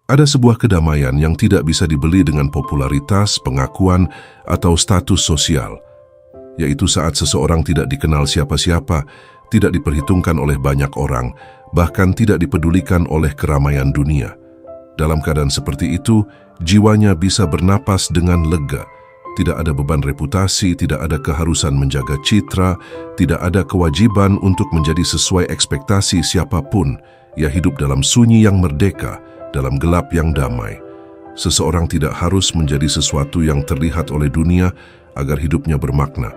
Ada sebuah kedamaian yang tidak bisa dibeli dengan popularitas, pengakuan, atau status sosial, yaitu saat seseorang tidak dikenal siapa-siapa, tidak diperhitungkan oleh banyak orang, bahkan tidak dipedulikan oleh keramaian dunia. Dalam keadaan seperti itu, jiwanya bisa bernapas dengan lega. Tidak ada beban reputasi, tidak ada keharusan menjaga citra, tidak ada kewajiban untuk menjadi sesuai ekspektasi siapapun. Ia hidup dalam sunyi yang merdeka, dalam gelap yang damai. Seseorang tidak harus menjadi sesuatu yang terlihat oleh dunia agar hidupnya bermakna.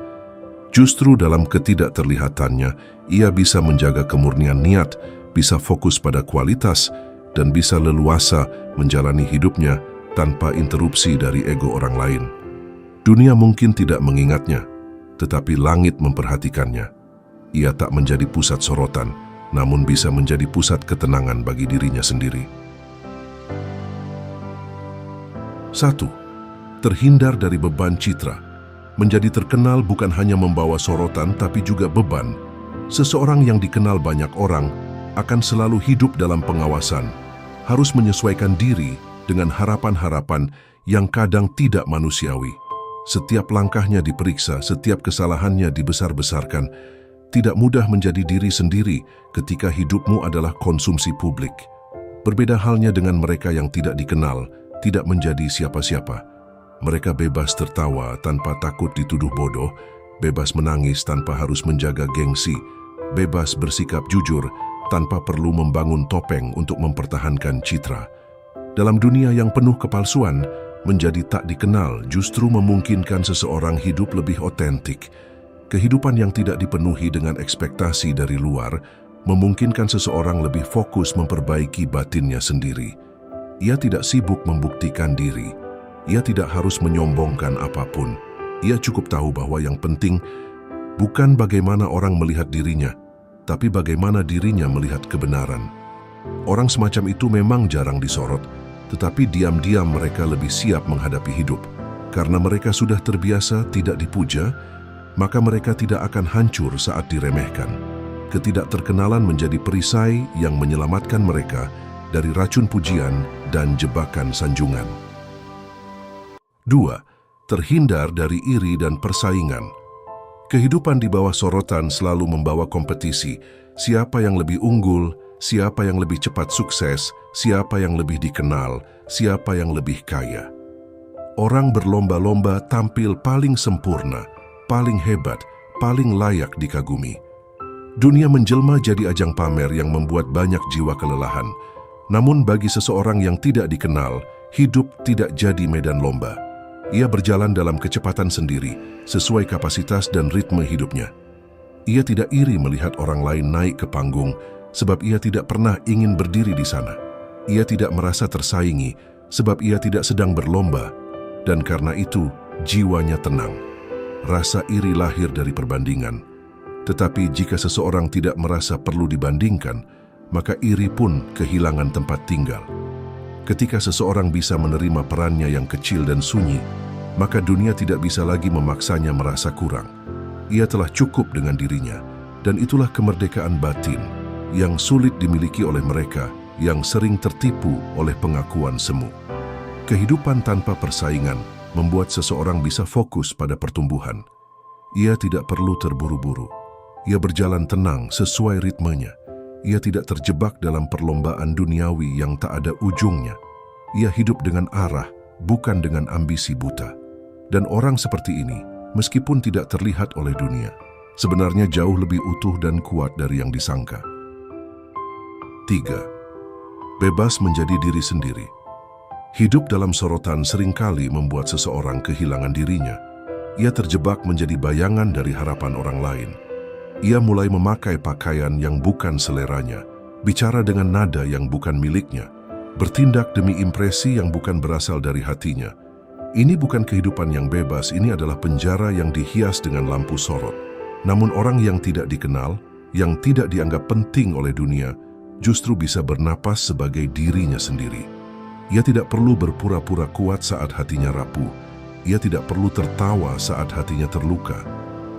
Justru dalam ketidakterlihatannya, ia bisa menjaga kemurnian niat, bisa fokus pada kualitas, dan bisa leluasa menjalani hidupnya tanpa interupsi dari ego orang lain. Dunia mungkin tidak mengingatnya, tetapi langit memperhatikannya. Ia tak menjadi pusat sorotan, namun bisa menjadi pusat ketenangan bagi dirinya sendiri. 1. Terhindar dari beban citra. Menjadi terkenal bukan hanya membawa sorotan, tapi juga beban. Seseorang yang dikenal banyak orang akan selalu hidup dalam pengawasan, harus menyesuaikan diri dengan harapan-harapan yang kadang tidak manusiawi. Setiap langkahnya diperiksa, setiap kesalahannya dibesar-besarkan. Tidak mudah menjadi diri sendiri ketika hidupmu adalah konsumsi publik. Berbeda halnya dengan mereka yang tidak dikenal, tidak menjadi siapa-siapa. Mereka bebas tertawa tanpa takut dituduh bodoh, bebas menangis tanpa harus menjaga gengsi, bebas bersikap jujur tanpa perlu membangun topeng untuk mempertahankan citra. Dalam dunia yang penuh kepalsuan, menjadi tak dikenal justru memungkinkan seseorang hidup lebih otentik. Kehidupan yang tidak dipenuhi dengan ekspektasi dari luar memungkinkan seseorang lebih fokus memperbaiki batinnya sendiri. Ia tidak sibuk membuktikan diri. Ia tidak harus menyombongkan apapun. Ia cukup tahu bahwa yang penting bukan bagaimana orang melihat dirinya, tapi bagaimana dirinya melihat kebenaran. Orang semacam itu memang jarang disorot, tetapi diam-diam mereka lebih siap menghadapi hidup. Karena mereka sudah terbiasa tidak dipuja, maka mereka tidak akan hancur saat diremehkan. Ketidakterkenalan menjadi perisai yang menyelamatkan mereka dari racun pujian dan jebakan sanjungan. 2. Terhindar dari iri dan persaingan. Kehidupan di bawah sorotan selalu membawa kompetisi. Siapa yang lebih unggul, siapa yang lebih cepat sukses, siapa yang lebih dikenal, siapa yang lebih kaya. Orang berlomba-lomba tampil paling sempurna, paling hebat, paling layak dikagumi. Dunia menjelma jadi ajang pamer yang membuat banyak jiwa kelelahan. Namun bagi seseorang yang tidak dikenal, hidup tidak jadi medan lomba. Ia berjalan dalam kecepatan sendiri, sesuai kapasitas dan ritme hidupnya. Ia tidak iri melihat orang lain naik ke panggung, sebab ia tidak pernah ingin berdiri di sana. Ia tidak merasa tersaingi, sebab ia tidak sedang berlomba. Dan karena itu, jiwanya tenang. Rasa iri lahir dari perbandingan. Tetapi jika seseorang tidak merasa perlu dibandingkan, maka iri pun kehilangan tempat tinggal. Ketika seseorang bisa menerima perannya yang kecil dan sunyi, maka dunia tidak bisa lagi memaksanya merasa kurang. Ia telah cukup dengan dirinya, dan itulah kemerdekaan batin yang sulit dimiliki oleh mereka yang sering tertipu oleh pengakuan semu. Kehidupan tanpa persaingan membuat seseorang bisa fokus pada pertumbuhan. Ia tidak perlu terburu-buru. Ia berjalan tenang sesuai ritmenya. Ia tidak terjebak dalam perlombaan duniawi yang tak ada ujungnya. Ia hidup dengan arah, bukan dengan ambisi buta. Dan orang seperti ini, meskipun tidak terlihat oleh dunia, sebenarnya jauh lebih utuh dan kuat dari yang disangka. 3. Bebas menjadi diri sendiri. Hidup dalam sorotan seringkali membuat seseorang kehilangan dirinya. Ia terjebak menjadi bayangan dari harapan orang lain. Ia mulai memakai pakaian yang bukan seleranya, bicara dengan nada yang bukan miliknya, bertindak demi impresi yang bukan berasal dari hatinya. Ini bukan kehidupan yang bebas, ini adalah penjara yang dihias dengan lampu sorot. Namun orang yang tidak dikenal, yang tidak dianggap penting oleh dunia, justru bisa bernapas sebagai dirinya sendiri. Ia tidak perlu berpura-pura kuat saat hatinya rapuh. Ia tidak perlu tertawa saat hatinya terluka.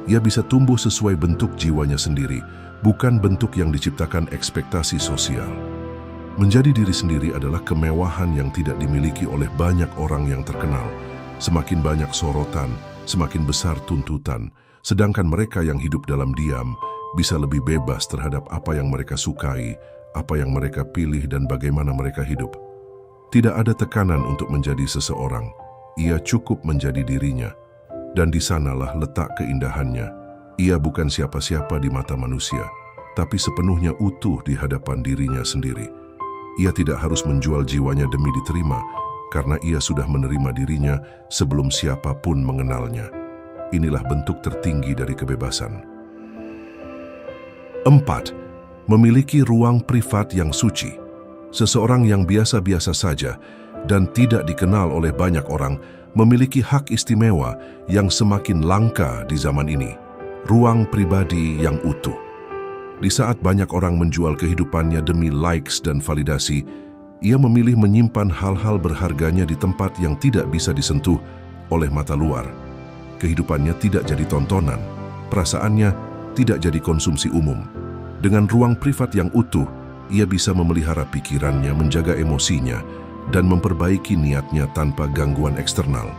Ia bisa tumbuh sesuai bentuk jiwanya sendiri, bukan bentuk yang diciptakan ekspektasi sosial. Menjadi diri sendiri adalah kemewahan yang tidak dimiliki oleh banyak orang yang terkenal. Semakin banyak sorotan, semakin besar tuntutan, sedangkan mereka yang hidup dalam diam bisa lebih bebas terhadap apa yang mereka sukai, apa yang mereka pilih dan bagaimana mereka hidup. Tidak ada tekanan untuk menjadi seseorang, ia cukup menjadi dirinya. Dan di sanalah letak keindahannya. Ia bukan siapa-siapa di mata manusia, tapi sepenuhnya utuh di hadapan dirinya sendiri. Ia tidak harus menjual jiwanya demi diterima, karena ia sudah menerima dirinya sebelum siapapun mengenalnya. Inilah bentuk tertinggi dari kebebasan. 4. Memiliki ruang privat yang suci. Seseorang yang biasa-biasa saja dan tidak dikenal oleh banyak orang memiliki hak istimewa yang semakin langka di zaman ini. Ruang pribadi yang utuh. Di saat banyak orang menjual kehidupannya demi likes dan validasi, ia memilih menyimpan hal-hal berharganya di tempat yang tidak bisa disentuh oleh mata luar. Kehidupannya tidak jadi tontonan, perasaannya tidak jadi konsumsi umum. Dengan ruang privat yang utuh, ia bisa memelihara pikirannya, menjaga emosinya, dan memperbaiki niatnya tanpa gangguan eksternal.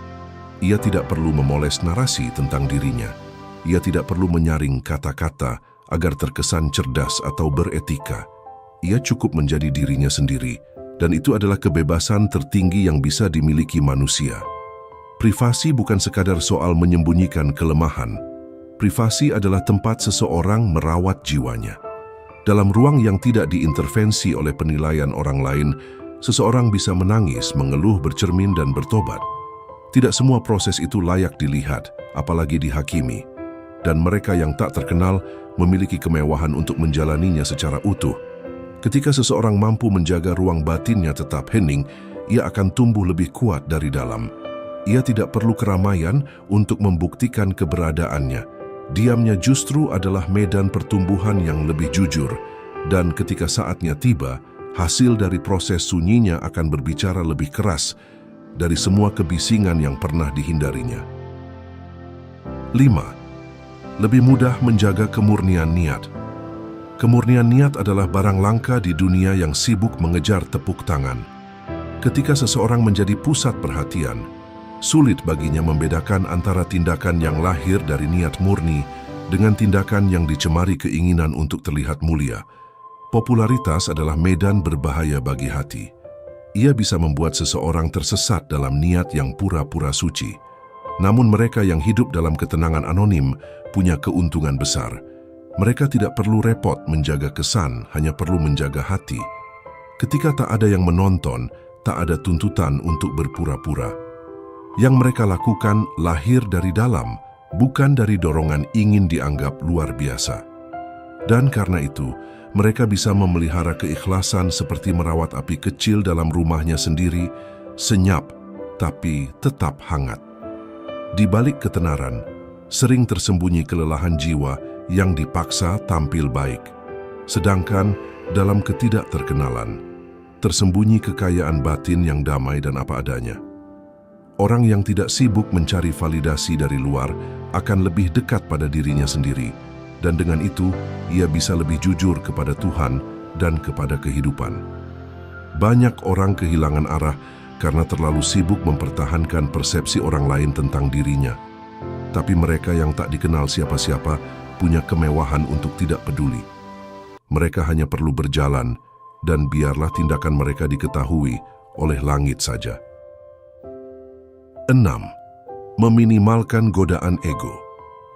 Ia tidak perlu memoles narasi tentang dirinya. Ia tidak perlu menyaring kata-kata agar terkesan cerdas atau beretika. Ia cukup menjadi dirinya sendiri, dan itu adalah kebebasan tertinggi yang bisa dimiliki manusia. Privasi bukan sekadar soal menyembunyikan kelemahan. Privasi adalah tempat seseorang merawat jiwanya. Dalam ruang yang tidak diintervensi oleh penilaian orang lain, seseorang bisa menangis, mengeluh, bercermin, dan bertobat. Tidak semua proses itu layak dilihat, apalagi dihakimi. Dan mereka yang tak terkenal memiliki kemewahan untuk menjalaninya secara utuh. Ketika seseorang mampu menjaga ruang batinnya tetap hening, ia akan tumbuh lebih kuat dari dalam. Ia tidak perlu keramaian untuk membuktikan keberadaannya. Diamnya justru adalah medan pertumbuhan yang lebih jujur, dan ketika saatnya tiba, hasil dari proses sunyinya akan berbicara lebih keras dari semua kebisingan yang pernah dihindarinya. 5. Lebih mudah menjaga kemurnian niat. Kemurnian niat adalah barang langka di dunia yang sibuk mengejar tepuk tangan. Ketika seseorang menjadi pusat perhatian, sulit baginya membedakan antara tindakan yang lahir dari niat murni dengan tindakan yang dicemari keinginan untuk terlihat mulia. Popularitas adalah medan berbahaya bagi hati. Ia bisa membuat seseorang tersesat dalam niat yang pura-pura suci. Namun mereka yang hidup dalam ketenangan anonim punya keuntungan besar. Mereka tidak perlu repot menjaga kesan, hanya perlu menjaga hati. Ketika tak ada yang menonton, tak ada tuntutan untuk berpura-pura. Yang mereka lakukan lahir dari dalam, bukan dari dorongan ingin dianggap luar biasa. Dan karena itu, mereka bisa memelihara keikhlasan seperti merawat api kecil dalam rumahnya sendiri, senyap tapi tetap hangat. Di balik ketenaran, sering tersembunyi kelelahan jiwa yang dipaksa tampil baik. Sedangkan dalam ketidakterkenalan, tersembunyi kekayaan batin yang damai dan apa adanya. Orang yang tidak sibuk mencari validasi dari luar akan lebih dekat pada dirinya sendiri, dan dengan itu ia bisa lebih jujur kepada Tuhan dan kepada kehidupan. Banyak orang kehilangan arah karena terlalu sibuk mempertahankan persepsi orang lain tentang dirinya. Tapi mereka yang tak dikenal siapa-siapa punya kemewahan untuk tidak peduli. Mereka hanya perlu berjalan, dan biarlah tindakan mereka diketahui oleh langit saja. 6. Meminimalkan godaan ego.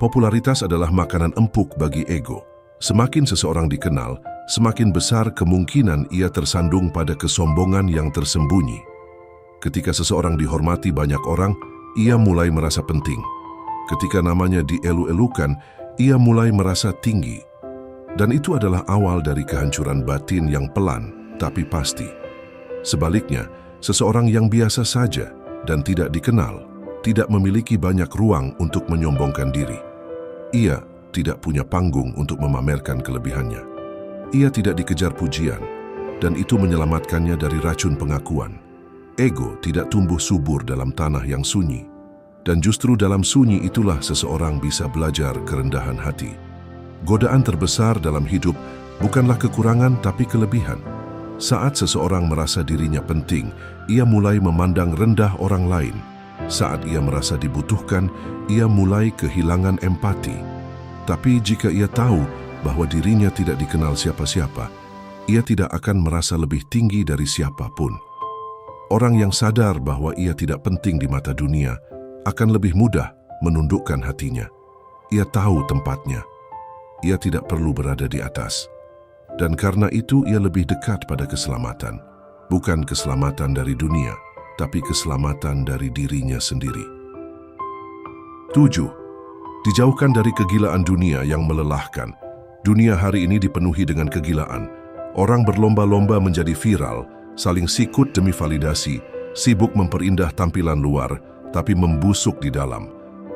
Popularitas adalah makanan empuk bagi ego. Semakin seseorang dikenal, semakin besar kemungkinan ia tersandung pada kesombongan yang tersembunyi. Ketika seseorang dihormati banyak orang, ia mulai merasa penting. Ketika namanya dielu-elukan, ia mulai merasa tinggi. Dan itu adalah awal dari kehancuran batin yang pelan, tapi pasti. Sebaliknya, seseorang yang biasa saja dan tidak dikenal, tidak memiliki banyak ruang untuk menyombongkan diri. Ia tidak punya panggung untuk memamerkan kelebihannya. Ia tidak dikejar pujian, dan itu menyelamatkannya dari racun pengakuan. Ego tidak tumbuh subur dalam tanah yang sunyi, dan justru dalam sunyi itulah seseorang bisa belajar kerendahan hati. Godaan terbesar dalam hidup bukanlah kekurangan tapi kelebihan. Saat seseorang merasa dirinya penting, ia mulai memandang rendah orang lain. Saat ia merasa dibutuhkan, ia mulai kehilangan empati. Tapi jika ia tahu bahwa dirinya tidak dikenal siapa-siapa, ia tidak akan merasa lebih tinggi dari siapapun. Orang yang sadar bahwa ia tidak penting di mata dunia akan lebih mudah menundukkan hatinya. Ia tahu tempatnya. Ia tidak perlu berada di atas. Dan karena itu ia lebih dekat pada keselamatan. Bukan keselamatan dari dunia, tapi keselamatan dari dirinya sendiri. 7. Dijauhkan dari kegilaan dunia yang melelahkan. Dunia hari ini dipenuhi dengan kegilaan. Orang berlomba-lomba menjadi viral, saling sikut demi validasi, sibuk memperindah tampilan luar, tapi membusuk di dalam.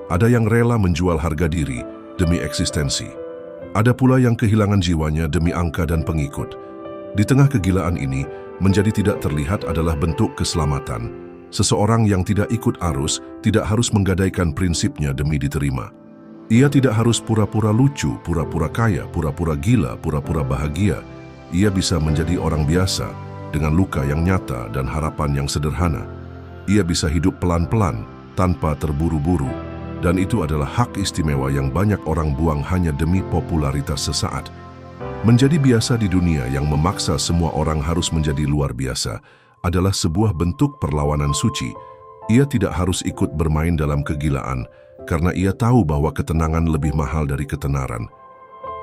Ada yang rela menjual harga diri demi eksistensi. Ada pula yang kehilangan jiwanya demi angka dan pengikut. Di tengah kegilaan ini, menjadi tidak terlihat adalah bentuk keselamatan. Seseorang yang tidak ikut arus tidak harus menggadaikan prinsipnya demi diterima. Ia tidak harus pura-pura lucu, pura-pura kaya, pura-pura gila, pura-pura bahagia. Ia bisa menjadi orang biasa dengan luka yang nyata dan harapan yang sederhana. Ia bisa hidup pelan-pelan tanpa terburu-buru. Dan itu adalah hak istimewa yang banyak orang buang hanya demi popularitas sesaat. Menjadi biasa di dunia yang memaksa semua orang harus menjadi luar biasa adalah sebuah bentuk perlawanan suci. Ia tidak harus ikut bermain dalam kegilaan karena ia tahu bahwa ketenangan lebih mahal dari ketenaran.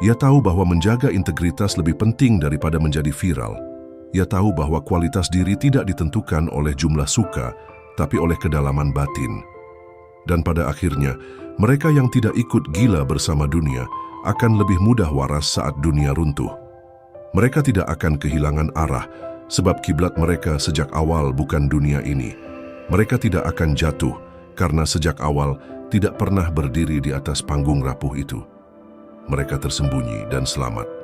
Ia tahu bahwa menjaga integritas lebih penting daripada menjadi viral. Ia tahu bahwa kualitas diri tidak ditentukan oleh jumlah suka, tapi oleh kedalaman batin. Dan pada akhirnya, mereka yang tidak ikut gila bersama dunia akan lebih mudah waras saat dunia runtuh. Mereka tidak akan kehilangan arah, sebab kiblat mereka sejak awal bukan dunia ini. Mereka tidak akan jatuh, karena sejak awal tidak pernah berdiri di atas panggung rapuh itu. Mereka tersembunyi dan selamat.